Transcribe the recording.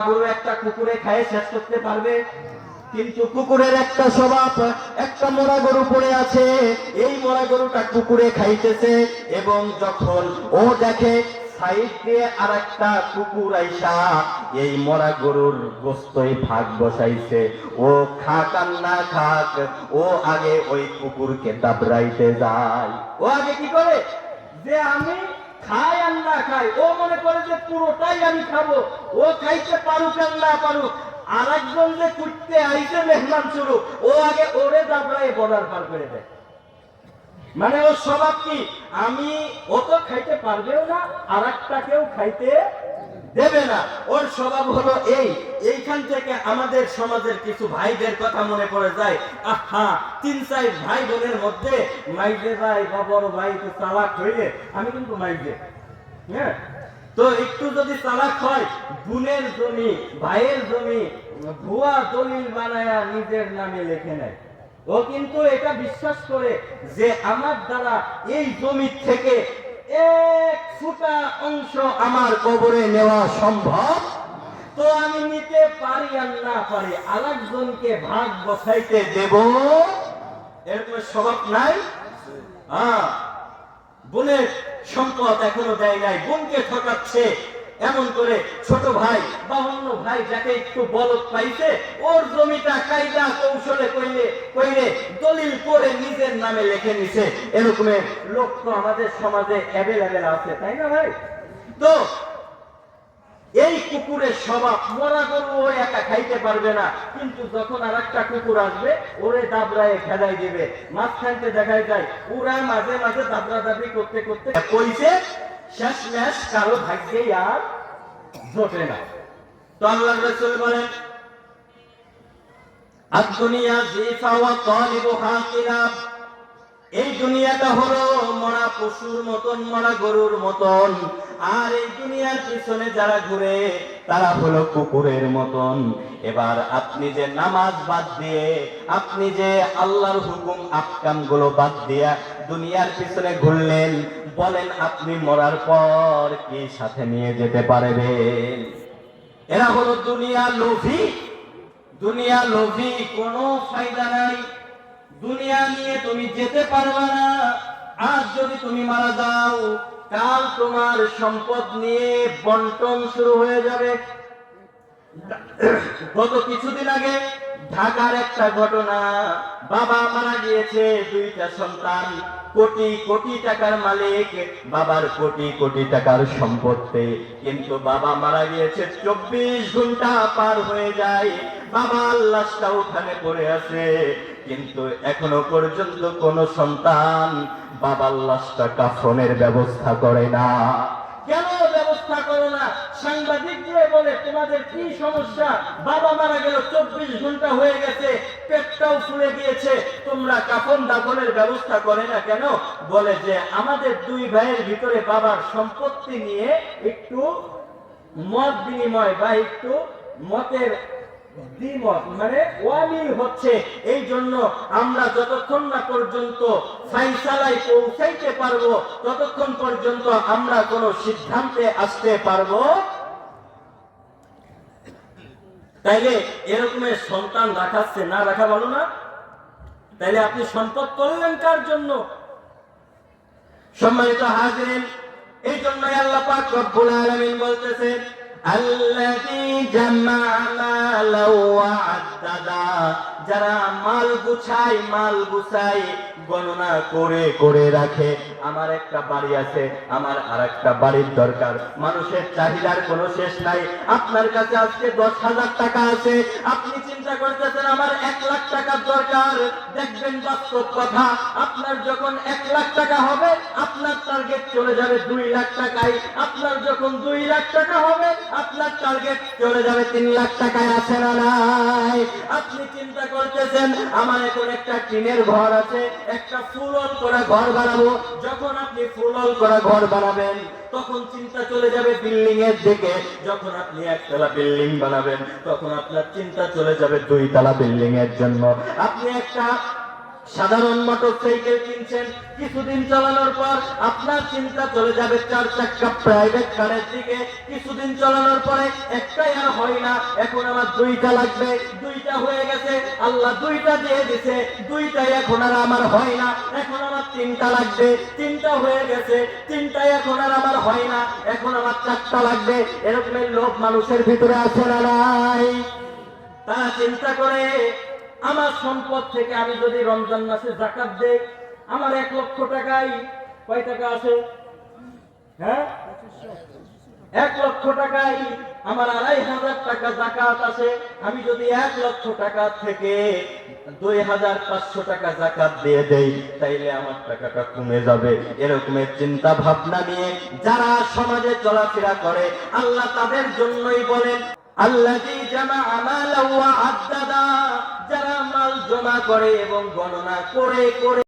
গরু একটা কুকুরে খায় শেষ করতে পারবে? কিন্তু কুকুরের একটা স্বভাব, একটা মরা গরু পড়ে আছে, এই মরা গরুটা কুকুরে খাইতেছে এবং যখন ও দেখে সাইড দিয়ে আর একটা কুকুর আইসা এই মরা গরুর গোস্তই ভাগ বসাইছে, ও খাক আর না খাক, ও আগে ওই কুকুরকে দাবড়াইতে যায়। ও আগে কি করে, যে আমি খাই আর না খাই, ও মনে করে যে পুরোটাই আমি খাবো, ও খাইতে পারুক আর না পারুক, আর একজন যে কুটতে আইছে মেহমান শুরু, ও আগে ওরে দাবড়ায় বর্ডার পার করে দেয়। মানে ওর স্বভাব কি, আমি ও তো খাইতে পারবেও না, আর একটাকেও খাইতে দেবে না। ওর স্বভাব হলো এইখান থেকে আমাদের সমাজের কিছু ভাইদের কথা মনে পড়ে যায়। আহা, 3-4 ভাই বোনের মধ্যে মাইজে ভাই বা বড় ভাই তো চালাক হইলে, আমি কিন্তু মাইজে, হ্যাঁ, তো একটু যদি চালাক হয়, বোনের জমি ভাইয়ের জমি ভুয়া দলিল বানায়া নিজের নামে লিখে নেয়। ও কিন্তু এটা বিশ্বাস করে যে আমার দ্বারা এই জমি থেকে 1 ফুটা অংশ আমার কবরে নেওয়া সম্ভব, তো আমি নিতে পারি আর না পারি আরেকজনকে ভাগ বসাইতে দেব। এরকম স্বভাব নাই? হ্যাঁ, বোনের সম্পদ এখনো দেয় নাই, বোনকে ঠকাচ্ছে। এমন করে ছোট ভাই বা অন্য ভাই যাকে একটু বলদ পাইছে, ওর জমিটা কায়দা কৌশলে কইলে দলিল করে নিজের নামে লিখে নিছে। এরকমের লোক তো আমাদের সমাজে অ্যাভেলেবেল আছে, তাই না ভাই? তো এই কুকুরের স্বভাব, মরা গরু ও একা খাইতে পারবে না, কিন্তু যখন আর একটা কুকুর আসবে ওরে দাবড়ায় খেদাই দিবে। মাঝখানতে দেখাই যায় ওরা মাঝে মাঝে দাবড়া দাবি করতে করতে কইছে শেষ ম্যাচ কারো ভাগ্যে আর জোটে না। তো আল্লাহর রাসূল বলেন, আদ-দুনিয়া জিফা ওয়া তালিবুহা কিলাব, এই দুনিয়াটা হলো মরা পশুর মতন, মরা গরুর মতন, আর এই দুনিয়ার পিছনে যারা ঘুরে তারা হলো কুকুরের মতন। এবার আপনি যে নামাজ বাদ দিয়ে, আপনি যে আল্লাহর হুকুম আহকাম গুলো বাদ দিয়া দুনিয়ার পিছনে ঘুরলেন, বলেন আপনি মরার পর কি সাথে নিয়ে যেতে পারবেন? এরা হলো দুনিয়া লোভী। দুনিয়া লোভী, কোনো ফায়দা নাই, দুনিয়া নিয়ে তুমি যেতে পারবে না। আজ যদি তুমি মারা যাও, কাল তোমার সম্পদ নিয়ে বন্টন শুরু হয়ে যাবে। গত কিছুদিন আগে ঢাকার একটা ঘটনা, বাবা মারা গিয়েছে, 2টা সন্তান, কোটি কোটি টাকার মালিক, বাবার কোটি কোটি টাকার সম্পত্তি, কিন্তু বাবা মারা গিয়েছে 24 ঘন্টা পার হয়ে যায়, বাবার লাশটা ওখানে পড়ে আছে, কিন্তু এখনো পর্যন্ত কোন সন্তান বাবার লাশটা কাফনের ব্যবস্থা করে না। কেন ব্যবস্থা করো না? সাংবাদিক যে বলে তোমাদের কি সমস্যা, বাবা মারা গেল 24 ঘন্টা হয়ে গেছে, পেটটাও ফুলে গিয়েছে, তোমরা কাফন দাফনের ব্যবস্থা করে না কেন? বলে যে আমাদের 2 ভাইয়ের ভিতরে বাবার সম্পত্তি নিয়ে একটু মত বিনিময় বা একটু মতের দ্বিমত, মানে ওয়ামিল হচ্ছে, এই জন্য আমরা যতক্ষণ না পর্যন্ত ফাইসালায় পৌঁছাইতে পারবো ততক্ষণ পর্যন্ত আমরা কোনো সিদ্ধান্তে আসতে পারবো। তাইলে এরকমের সন্তান রাখাচ্ছে না রাখা ভালো না? তাইলে আপনি সম্পদ করলেন কার জন্য? সম্মানিত হাজিরিন, এই জন্যই আল্লাহ পাক রব্বুল আলামিন বলতেছেন, আল্লাযী জামা মালাও ওয়া আদ্দাদা, যারা মাল গুছায় গণনা করে করে রাখে। আমার একটা বাড়ি আছে, আমার আরেকটা বাড়ির দরকার, মানুষের চাহিদার কোনো শেষ নাই। আপনার কাছে আজকে 10,000 টাকা আছে, আপনি চিন্তা করতেছেন আমার 1 লাখ টাকার দরকার। দেখবেন বাস্তব কথা, আপনার যখন 1 লাখ টাকা হবে আপনার টার্গেট চলে যাবে 2 লাখ টাকায়, আপনার যখন 2 লাখ টাকা হবে আপনার টার্গেট চলে যাবে 3 লাখ টাকায়। আছে না নাই? আপনি চিন্তা করতেছেন আমার এখন একটা টিনের ঘর আছে, একটা ফুলল করা ঘর বানাবো। যখন আপনি ফুলল করা ঘর বানাবেন তখন চিন্তা চলে যাবে বিল্ডিং এর দিকে। যখন আপনি 1 তলা বিল্ডিং বানাবেন তখন আপনার চিন্তা চলে যাবে 2 তলা বিল্ডিং এর জন্য। আপনি একটা সাধারণ মোটরসাইকেল কিনছেন, কিছুদিন চালানোর পর আপনার চিন্তা চলে যাবে 4 চাকা প্রাইভেট কারের দিকে। কিছুদিন চালানোর পরে একটাই আর হয় না, এখন আমার 2টা লাগবে। 2টা হয়ে গেছে, আল্লাহ 2টা দিয়ে দিছে, 2টাই এখন আর আমার হয় না, এখন আমার 3টা লাগবে। 3টা হয়ে গেছে, 3টাই এখন আর আমার হয় না, এখন আমার 4টা লাগবে। এরকমের লোভ মানুষের ভিতরে আছে না নাই? তারা চিন্তা করে, আমার সম্পদ থেকে আমি যদি রমজান মাসে যাকাত দেই, আমার 1 লক্ষ টাকায় কয় টাকা আছে? হ্যাঁ, 1 লক্ষ টাকায় আমার 2,500 টাকা যাকাত আছে। আমি যদি 1 লক্ষ টাকা থেকে 2,500 টাকা যাকাত দিয়ে দেই, তাইলে আমার টাকাটা কমে যাবে। এরকমের চিন্তা ভাবনা নিয়ে যারা সমাজে চলাফেরা করে, আল্লাহ তাদের জন্যই বলেন আল্লাযী জামাআ মালান ওয়া আদ্দাদা, যারা মাল জমা করে এবং গণনা করে করে